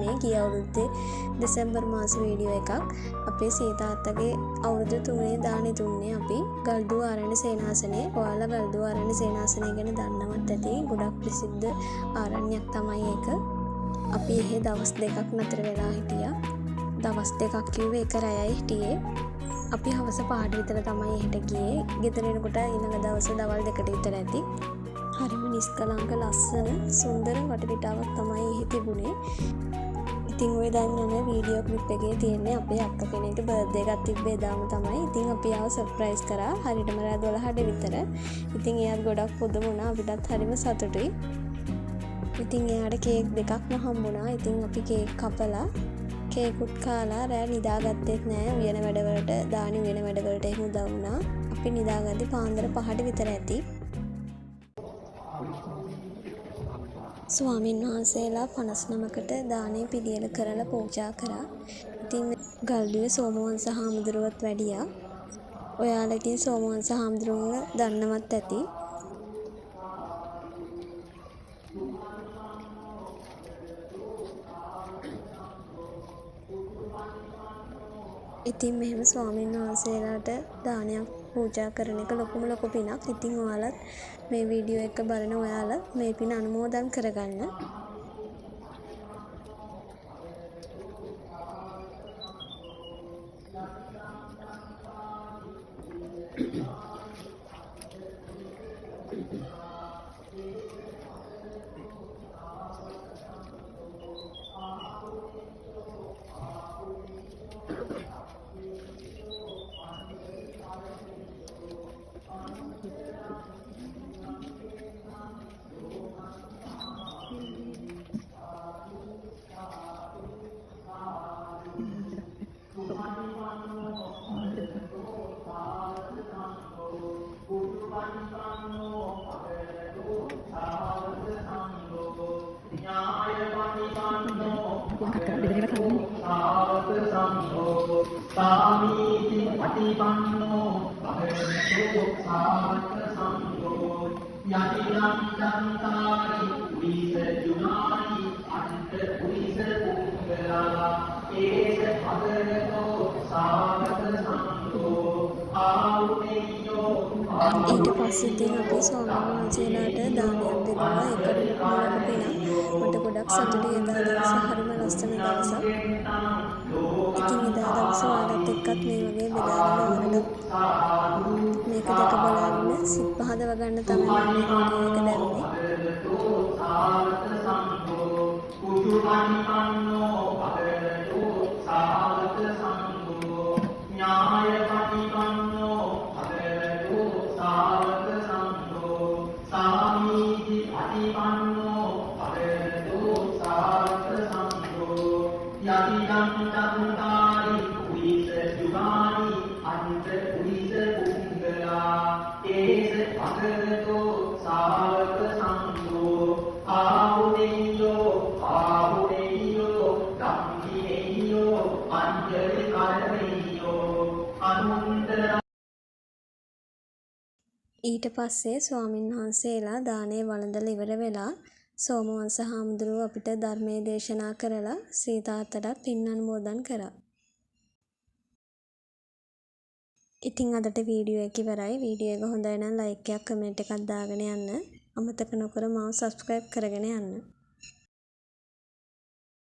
මේ ගිය අවුරුද්දේ දෙසැම්බර් මාස වීඩියෝ එකක්. අපේ සීතාත්තගේ අවුරුදු 3 දානේ දුන්නේ අපි ගල්දුව ආරණ්‍ය සේනාසනේ. ඔයාලා ගල්දුව ආරණ්‍ය සේනාසනය ගැන දන්නවත් ඇති. ගොඩක් ප්‍රසිද්ධ ආරණ්‍යයක් තමයි ඒක. අපි එහෙ දවස් දෙකක් නතර වෙලා හිටියා. දවස් දෙකක් කිව්වේ එක රැයයි හිටියේ. අපි හවස 5ට විතර තමයි එහෙට ගියේ. ගෙදර එනකොට ඊළඟ දවසේ දවල් 2ට විතර ඇති. හරිම නිස්කලංක ලස්සන සුන්දර වටපිටාවක් තමයි එහෙ තිබුණේ. ඉතින් ඔය දැන් යන වීඩියෝ ක්ලිප් එකේ තියෙන්නේ අපේ අක්කා කෙනෙක්ගේ බර්ත්ඩේ එකක් තිබ්බේ එදාම තමයි. ඉතින් අපි ආව සර්ප්‍රයිස් කරා. හරියටම රෑ 12ට විතර. ඉතින් එයාත් ගොඩක් පුදුම වුණා. අපිටත් හරිම සතුටුයි. ඉතින් එයාට කේක් දෙකක්ම හම්බුණා. ඉතින් අපි කේක් කපලා කේකුත් කාලා රෑ නිදාගත්තෙත් නෑ. උයන වැඩවලට දානි උයන වැඩවලට එහෙම උදව් වුණා. අපි නිදාගද්දි පාන්දර 5ට විතර ඇති. ස්වාමීන් වහන්සේලා 59කට දානේ පිළියෙල කරලා පූජා කරා. ඉතින් ගල්දුවේ සෝමවංශ හාමුදුරුවොත් වැඩියා. ඔයාලා ඉතින් සෝමවංශ හාමුදුරුවන්ව දන්නවත් ඇති. ඉතින් මෙහෙම ස්වාමීන් වහන්සේලාට දානයක් පූජා කරන එක ලොකු පිනක්. ඉතින් ඔයාලත් මේ වීඩියෝ එක බලන ඔයාලා මේ පින අනුමෝදන් කරගන්න. ඊට පස්සේ ඉතින් අපි ස්වාමීන් වහන්සේලාට දානයක් බෙදුවා. ඒකට ලොකු පිනක්. මට ගොඩක් සතුටුයි. එදා දවස හරිම ලස්සන දවසක්. ඉතින් එදා දවස ඔයාලත් එක්කත් මේ වගේ බෙදාගෙන ඔයාලට මේක දැක බලාගෙන සිත් පහදව ගන්න තමයි මම මේ වීඩියෝ එක දැම්මේ. ඊට පස්සේ ස්වාමීන් වහන්සේලා දානේ වළඳලා ඉවර වෙලා සෝමවංශ හාමුදුරුවෝ අපිට ධර්මයේ දේශනා කරලා සීතාත්තට පින් අනුමෝදන් කරා. ඉතින් අදට වීඩියෝ එක ඉවරයි. වීඩියෝ එක හොඳයි නම් ලයික් එකක් කමෙන්ට් එකක් දාගෙන යන්න. අමතක නොකර මාව සබ්ස්ක්‍රයිබ් කරගෙන යන්න.